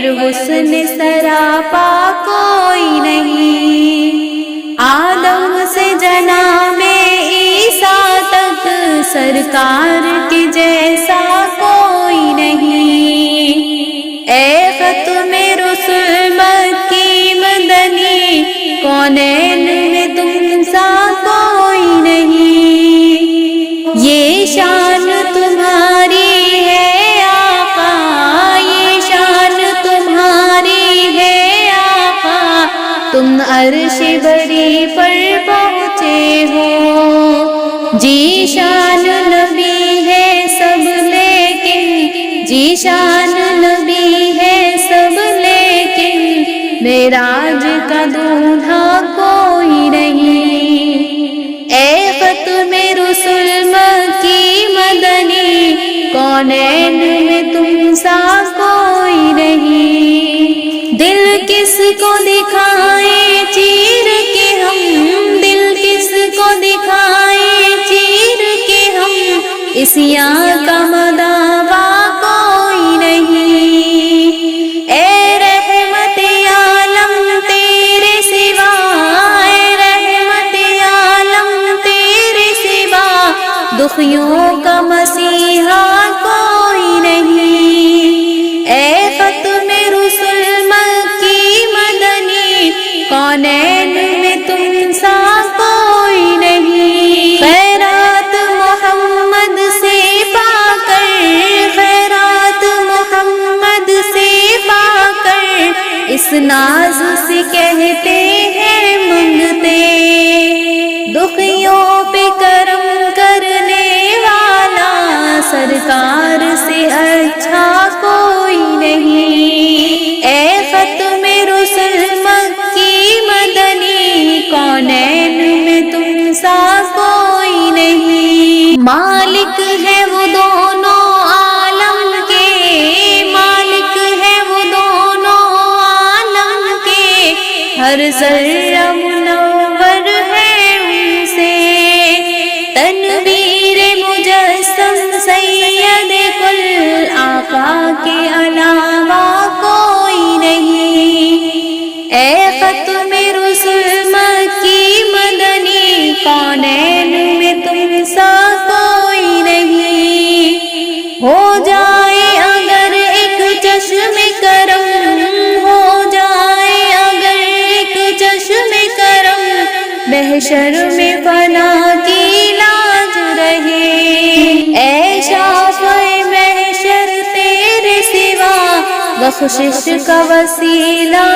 پر حسن سراپا کوئی نہیں، آدم سے جناب عیسیٰ تک سرکار کے جیسا کوئی نہیں۔ اے ختم رسل مکی مدنی، کونین میں تم سا کوئی نہیں۔ یہ شان تمہاری ہے آقا، یہ شان تمہاری ہے آقا، تم عرش بری پر پہنچے ہو۔ جی شان نبی ہے سب لیکن، جی شان نبی ہے سب لیکن، معراج کا دولہا کوئی نہیں۔ اے ختم رسل مکی مدنی، کونین میں تم سا کوئی نہیں۔ دل کس کو دکھائیں چیر کے ہم، دل کس کو دکھائیں چیر کے ہم، اس یاں کا مداوا کوئی نہیں۔ اے رحمت عالم تیرے سوا، اے رحمت عالم تیرے سوا، دکھیوں کا مسیحا کوئی نہیں۔ اے ختم رسل مکی مدنی، کونین میں تم سا کوئی نہیں۔ خیرات محمد سے پا کر، خیرات محمد سے پا کر، اس ناز سے کہتے ہیں منگتے، دکھیوں پہ کرم کرنے والا سرکار سے اچھا کوئی نہیں۔ اے ختم رسل مکی مدنی، کونین میں تم سا کوئی نہیں۔ مالک ہے وہ دونوں عالم کے، مالک ہے وہ دونوں عالم کے، ہر ذرہ منور ہے ان سے، تنویر مجسم سید کل آقا کے علاوہ کوئی نہیں۔ اے ختم رسل مکی مدنی، کونین میں تم سا کوئی نہیں۔ ہو جائے اگر ایک چشم کرم، ہو جائے اگر ایک چشم کرم، محشر میں فنا کی لاج رہے۔ اے شافع محشر تیرے سوا، بخشش کا وسیلہ